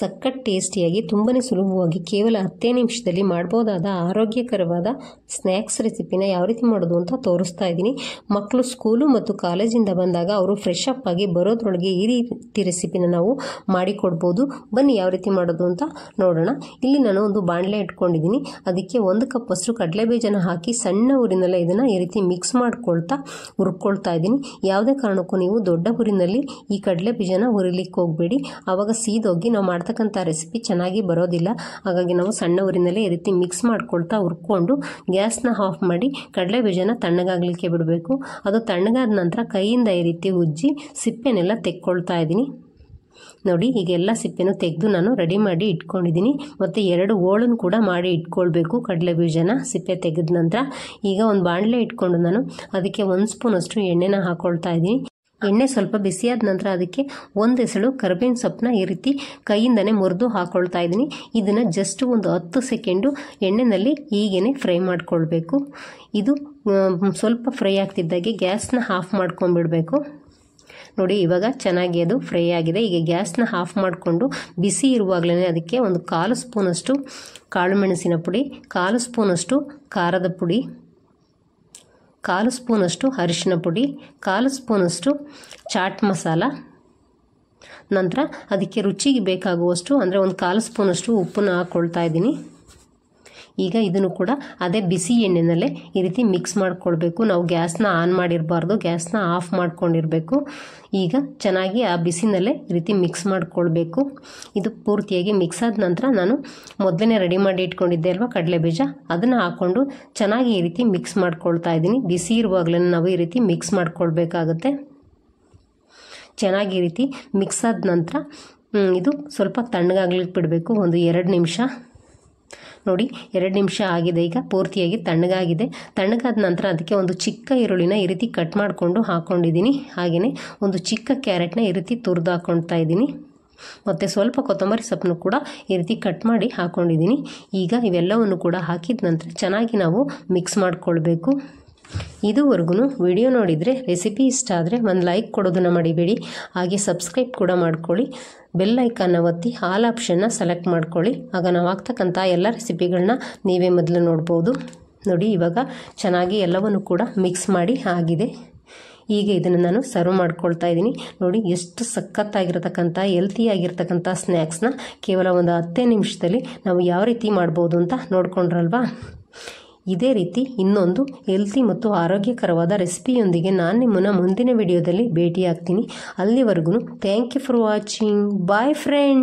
ಸಖತ್ ಟೇಸ್ಟಿಯಾಗಿ ತುಂಬಾ ಸುಲಭವಾಗಿ ಕೇವಲ 10 ನಿಮಿಷದಲ್ಲಿ ಮಾಡಬಹುದಾದ ಆರೋಗ್ಯಕರವಾದ ಸ್ನ್ಯಾಕ್ಸ್ ರೆಸಿಪಿನ ಯಾವ ರೀತಿ ಮಾಡೋದು ಅಂತ ತೋರಿಸ್ತಾ ಇದ್ದೀನಿ. ಮಕ್ಕಳು ಸ್ಕೂಲು ಮತ್ತು ಕಾಲೇಜಿಂದ ಬಂದಾಗ ಅವರು ಫ್ರೆಶ್ ಅಪ್ ಆಗಿ ಬರೋದ್ರೊಳಗೆ ಈ ರೀತಿ ರೆಸಿಪಿನ ನಾವು ಮಾಡಿಕೊಡ್ಬೋದು. ಬನ್ನಿ ಯಾವ ರೀತಿ ಮಾಡೋದು ಅಂತ ನೋಡೋಣ. ಇಲ್ಲಿ ನಾನು ಒಂದು ಬಾಣಲೆ ಇಟ್ಕೊಂಡಿದ್ದೀನಿ. ಅದಕ್ಕೆ 1 ಕಪ್ ಅಷ್ಟು ಕಡಲೆಬೀಜನ ಹಾಕಿ ಸಣ್ಣ ಊರಿನಲ್ಲೇ ಇದನ್ನು ಈ ರೀತಿ ಮಿಕ್ಸ್ ಮಾಡ್ಕೊಳ್ತಾ ಹುರ್ಕೊಳ್ತಾ ಇದ್ದೀನಿ. ಯಾವುದೇ ಕಾರಣಕ್ಕೂ ನೀವು ದೊಡ್ಡ ಊರಿನಲ್ಲಿ ಈ ಕಡಲೆಬೀಜನ ಹುರಿಲಿಕ್ಕೆ ಹೋಗಬೇಡಿ, ಆವಾಗ ಸೀದೋಗಿ ನಾವು ಮಾಡ್ತಕ್ಕಂಥ ರೆಸಿಪಿ ಚೆನ್ನಾಗಿ ಬರೋದಿಲ್ಲ. ಹಾಗಾಗಿ ನಾವು ಸಣ್ಣ ಊರಿನಲ್ಲೇ ಈ ರೀತಿ ಮಿಕ್ಸ್ ಮಾಡ್ಕೊಳ್ತಾ ಹುರ್ಕೊಂಡು ಗ್ಯಾಸ್ನ ಆಫ್ ಮಾಡಿ ಕಡಲೆಬೀಜನ ತಣ್ಣಗಾಗಲಿಕ್ಕೆ ಬಿಡಬೇಕು. ಅದು ತಣ್ಣಗಾದ ನಂತರ ಕೈಯಿಂದ ಈ ರೀತಿ ಉಜ್ಜಿ ಸಿಪ್ಪೆನೆಲ್ಲ ತೆಕ್ಕೊಳ್ತಾ ಇದ್ದೀನಿ. ನೋಡಿ, ಹೀಗೆಲ್ಲ ಸಿಪ್ಪೆನೂ ತೆಗೆದು ನಾನು ರೆಡಿ ಮಾಡಿ ಇಟ್ಕೊಂಡಿದ್ದೀನಿ. ಮತ್ತು 2 ಹೋಳನ್ನು ಕೂಡ ಮಾಡಿ ಇಟ್ಕೊಳ್ಬೇಕು ಕಡಲೆಬೀಜನ ಸಿಪ್ಪೆ ತೆಗೆದ ನಂತರ. ಈಗ ಒಂದು ಬಾಣಲೆ ಇಟ್ಕೊಂಡು ನಾನು ಅದಕ್ಕೆ 1 ಸ್ಪೂನ್ ಅಷ್ಟು ಎಣ್ಣೆನ ಹಾಕೊಳ್ತಾ ಇದ್ದೀನಿ. ಎಣ್ಣೆ ಸ್ವಲ್ಪ ಬಿಸಿಯಾದ ನಂತರ ಅದಕ್ಕೆ 1 ಎಸಳು ಕರಿಬೇವಿನ ಸೊಪ್ಪನ್ನ ಈ ರೀತಿ ಕೈಯಿಂದನೇ ಮುರಿದು ಹಾಕೊಳ್ತಾ ಇದ್ದೀನಿ. ಇದನ್ನು ಜಸ್ಟ್ ಒಂದು 10 ಸೆಕೆಂಡು ಎಣ್ಣೆಯಲ್ಲಿ ಹೀಗೇ ಫ್ರೈ ಮಾಡ್ಕೊಳ್ಬೇಕು. ಇದು ಸ್ವಲ್ಪ ಫ್ರೈ ಆಗ್ತಿದ್ದಾಗೆ ಗ್ಯಾಸ್ನ ಆಫ್ ಮಾಡ್ಕೊಂಡ್ಬಿಡಬೇಕು. ನೋಡಿ, ಇವಾಗ ಚೆನ್ನಾಗಿ ಅದು ಫ್ರೈ ಆಗಿದೆ. ಈಗ ಗ್ಯಾಸ್ನ ಆಫ್ ಮಾಡಿಕೊಂಡು ಬಿಸಿ ಇರುವಾಗಲೇ ಅದಕ್ಕೆ 1/4 ಸ್ಪೂನಷ್ಟು ಕಾಳು ಮೆಣಸಿನ ಪುಡಿ, 1/4 ಸ್ಪೂನಷ್ಟು ಖಾರದ ಪುಡಿ, 1/4 ಸ್ಪೂನಷ್ಟು ಅರಿಶಿನ ಪುಡಿ, 1/4 ಸ್ಪೂನಷ್ಟು ಚಾಟ್ ಮಸಾಲ, ನಂತರ ಅದಕ್ಕೆ ರುಚಿಗೆ ಬೇಕಾಗುವಷ್ಟು ಅಂದರೆ 1/4 ಸ್ಪೂನಷ್ಟು ಉಪ್ಪನ್ನು ಹಾಕ್ಕೊಳ್ತಾ ಇದ್ದೀನಿ. ಈಗ ಇದನ್ನು ಕೂಡ ಅದೇ ಬಿಸಿ ಎಣ್ಣೆನಲ್ಲೇ ಈ ರೀತಿ ಮಿಕ್ಸ್ ಮಾಡ್ಕೊಳ್ಬೇಕು. ನಾವು ಗ್ಯಾಸ್ನ ಆನ್ ಮಾಡಿರಬಾರ್ದು, ಗ್ಯಾಸ್ನ ಆಫ್ ಮಾಡ್ಕೊಂಡಿರಬೇಕು. ಈಗ ಚೆನ್ನಾಗಿ ಆ ಬಿಸಿನಲ್ಲೇ ಈ ರೀತಿ ಮಿಕ್ಸ್ ಮಾಡ್ಕೊಳ್ಬೇಕು. ಇದು ಪೂರ್ತಿಯಾಗಿ ಮಿಕ್ಸ್ ಆದ ನಂತರ ನಾನು ಮೊದಲೇ ರೆಡಿ ಮಾಡಿ ಇಟ್ಕೊಂಡಿದ್ದೆ ಅಲ್ವಾ ಕಡಲೆಬೀಜ, ಅದನ್ನು ಹಾಕ್ಕೊಂಡು ಚೆನ್ನಾಗಿ ಈ ರೀತಿ ಮಿಕ್ಸ್ ಮಾಡ್ಕೊಳ್ತಾ ಇದ್ದೀನಿ. ಬಿಸಿ ಇರುವಾಗಲೇ ನಾವು ಈ ರೀತಿ ಮಿಕ್ಸ್ ಮಾಡ್ಕೊಳ್ಬೇಕಾಗುತ್ತೆ. ಚೆನ್ನಾಗಿ ಈ ರೀತಿ ಮಿಕ್ಸ್ ಆದ ನಂತರ ಇದು ಸ್ವಲ್ಪ ತಣ್ಣಗಾಗ್ಲಿಕ್ಕೆ ಬಿಡಬೇಕು, ಒಂದು 2 ನಿಮಿಷ. ನೋಡಿ, 2 ನಿಮಿಷ ಆಗಿದೆ. ಈಗ ಪೂರ್ತಿಯಾಗಿ ತಣ್ಣಗಾಗಿದೆ. ತಣ್ಣಗಾದ ನಂತರ ಅದಕ್ಕೆ ಒಂದು ಚಿಕ್ಕ ಈರುಳ್ಳಿನ ಈ ರೀತಿ ಕಟ್ ಮಾಡಿಕೊಂಡು ಹಾಕ್ಕೊಂಡಿದ್ದೀನಿ. ಹಾಗೆಯೇ ಒಂದು ಚಿಕ್ಕ ಕ್ಯಾರೆಟ್ನ ಈ ರೀತಿ ತುರಿದು ಹಾಕ್ಕೊಳ್ತಾ ಇದ್ದೀನಿ. ಮತ್ತು ಸ್ವಲ್ಪ ಕೊತ್ತಂಬರಿ ಸೊಪ್ಪನ್ನು ಕೂಡ ಈ ರೀತಿ ಕಟ್ ಮಾಡಿ ಹಾಕ್ಕೊಂಡಿದ್ದೀನಿ. ಈಗ ಇವೆಲ್ಲವನ್ನು ಕೂಡ ಹಾಕಿದ ನಂತರ ಚೆನ್ನಾಗಿ ನಾವು ಮಿಕ್ಸ್ ಮಾಡಿಕೊಳ್ಬೇಕು. ಇದುವರೆಗೂ ವಿಡಿಯೋ ನೋಡಿದರೆ ರೆಸಿಪಿ ಇಷ್ಟ ಆದರೆ ಒಂದು ಲೈಕ್ ಕೊಡೋದನ್ನು ಮರಿಬೇಡಿ. ಹಾಗೆ ಸಬ್ಸ್ಕ್ರೈಬ್ ಕೂಡ ಮಾಡ್ಕೊಳ್ಳಿ. ಬೆಲ್ ಐಕಾನ್ನ ಒತ್ತಿ ಆಲ್ ಆಪ್ಷನ್ನ ಸೆಲೆಕ್ಟ್ ಮಾಡ್ಕೊಳ್ಳಿ. ಆಗ ನಾವು ಆಗ್ತಕ್ಕಂಥ ಎಲ್ಲ ರೆಸಿಪಿಗಳನ್ನ ನೀವೇ ಮೊದಲು ನೋಡ್ಬೋದು. ನೋಡಿ, ಇವಾಗ ಚೆನ್ನಾಗಿ ಎಲ್ಲವನ್ನು ಕೂಡ ಮಿಕ್ಸ್ ಮಾಡಿ ಆಗಿದೆ. ಈಗ ಇದನ್ನು ನಾನು ಸರ್ವ್ ಮಾಡ್ಕೊಳ್ತಾ ಇದ್ದೀನಿ. ನೋಡಿ, ಎಷ್ಟು ಸಖತ್ತಾಗಿರತಕ್ಕಂಥ ಹೆಲ್ತಿಯಾಗಿರ್ತಕ್ಕಂಥ ಸ್ನ್ಯಾಕ್ಸ್ನ ಕೇವಲ ಒಂದು 10 ನಿಮಿಷದಲ್ಲಿ ನಾವು ಯಾವ ರೀತಿ ಮಾಡ್ಬೋದು ಅಂತ ನೋಡ್ಕೊಂಡ್ರಲ್ವಾ. ಇದೇ ರೀತಿ ಇನ್ನೊಂದು ಹೆಲ್ತಿ ಮತ್ತು ಆರೋಗ್ಯಕರವಾದ ರೆಸಿಪಿಯೊಂದಿಗೆ ನಾನು ನಿಮ್ಮನ್ನು ಮುಂದಿನ ವಿಡಿಯೋದಲ್ಲಿ ಭೇಟಿಯಾಗ್ತೀನಿ. ಅಲ್ಲಿವರೆಗೂ thank you for watching. Bye friend.